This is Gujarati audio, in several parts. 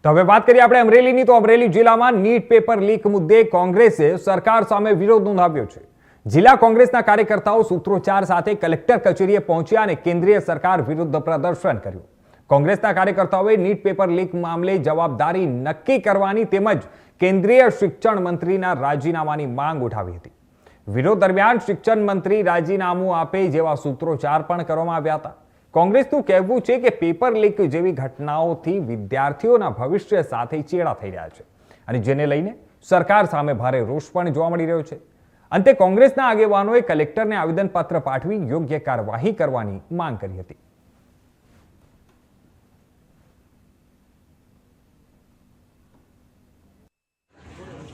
તો હવે વાત કરીએ આપણે અમરેલીની તો અમરેલી જિલ્લામાં નીટ પેપર લીક મુદ્દે કોંગ્રેસે સરકાર સામે વિરોધ નોંધાવ્યો છે। જિલ્લા કોંગ્રેસના કાર્યકર્તાઓ સૂત્રોચ્ચાર સાથે કલેક્ટર કચેરીએ પહોંચ્યા અને કેન્દ્રીય સરકાર વિરુદ્ધ પ્રદર્શન કર્યું। કોંગ્રેસના કાર્યકર્તાઓએ નીટ પેપર લીક મામલે જવાબદારી નક્કી કરવાની તેમજ કેન્દ્રીય શિક્ષણ મંત્રીના રાજીનામાની માંગ ઉઠાવી હતી। વિરોધ દરમિયાન શિક્ષણ મંત્રી રાજીનામું આપે જેવા સૂત્રોચ્ચાર પણ કરવામાં આવ્યા હતા। કોંગ્રેસનું કહેવું છે કે પેપર લીક જેવી ઘટનાઓથી વિદ્યાર્થીઓના ભવિષ્ય સાથે ચેડા થઈ રહ્યા છે અને જેને લઈને સરકાર સામે ભારે રોષ પણ જોવા મળી રહ્યો છે। અંતે કોંગ્રેસના આગેવાનોએ કલેક્ટરને આવેદનપત્ર પાઠવી યોગ્ય કાર્યવાહી કરવાની માંગ કરી હતી।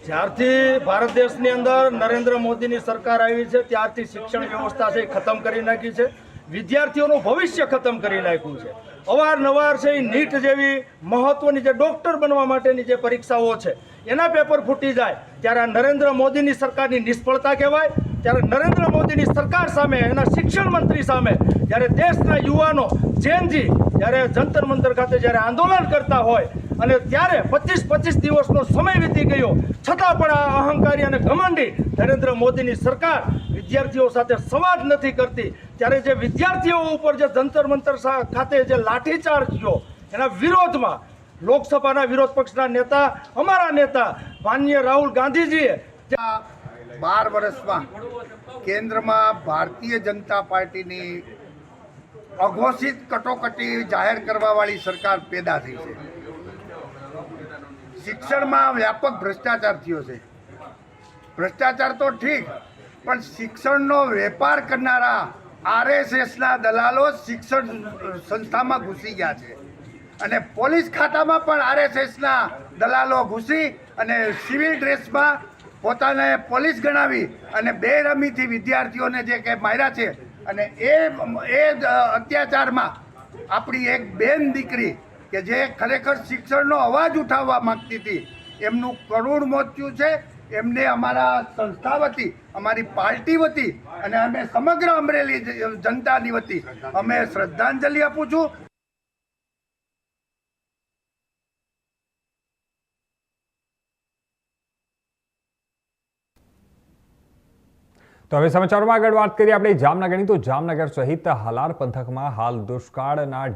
જ્યારથી ભારત દેશની અંદર નરેન્દ્ર મોદીની સરકાર આવી છે ત્યારથી શિક્ષણ વ્યવસ્થા છે ખતમ કરી નાખી છે। વિદ્યાર્થીઓનું ભવિષ્ય ખતમ કરી નાખ્યું છે। અવારનવાર છે એ નીટ જેવી મહત્વની જે ડૉક્ટર બનવા માટેની જે પરીક્ષાઓ છે એના પેપર ફૂટી જાય ત્યારે આ નરેન્દ્ર મોદીની સરકારની નિષ્ફળતા કહેવાય। ત્યારે નરેન્દ્ર મોદીની સરકાર સામે એના શિક્ષણ મંત્રી સામે જ્યારે દેશના યુવાનો જેનજી જ્યારે જંતર મંતર ખાતે જ્યારે આંદોલન કરતા હોય અને ત્યારે 25 દિવસનો સમય વીતી ગયો છતાં પણ આ અહંકારી અને ઘમંડી નરેન્દ્ર મોદીની સરકાર વિદ્યાર્થીઓ સાથે સંવાદ નથી કરતી। ત્યારે જે વિદ્યાર્થીઓ ઉપર જે જંતર મંતર ખાતે જે લાઠીચાર્જ થયો એના વિરોધમાં લોકસભાના વિરોધ પક્ષના નેતા અમારા નેતા માનનીય રાહુલ ગાંધીજીએ 12 વર્ષમાં કેન્દ્રમાં ભારતીય જનતા પાર્ટીની અઘોષિત કટોકટી જાહેર કરવાવાળી સરકાર પેદા થઈ છે। શિક્ષણમાં વ્યાપક ભ્રષ્ટાચાર થયો છે। ભ્રષ્ટાચાર તો ઠીક પણ શિક્ષણનો વેપાર કરનારા આરએસએસના દલાલો શિક્ષણ સંસ્થામાં ઘૂસી ગયા છે અને પોલીસ ખાતામાં પણ આરએસએસના દલાલો ઘૂસી અને સિવિલ ડ્રેસમાં પોતાને પોલીસ ગણાવી અને બેરમીથી વિદ્યાર્થીઓને જે કંઈ માર્યા છે અને એ અત્યાચારમાં આપણી એક બેન દીકરી કે જે ખરેખર શિક્ષણનો અવાજ ઉઠાવવા માંગતી હતી એમનું કરુણ મોત થયું છે। એમને અમારા સંસ્થા વતી અમારી પાર્ટી વતી અને અમે સમગ્ર અમરેલી જનતાની વતી અમે શ્રદ્ધાંજલિ આપું છું। તો હવે સમાચારોમાં આગળ વાત કરીએ આપણે જામનગરની તો જામનગર સહિત હાલાર પંથકમાં હાલ દુષ્કાળના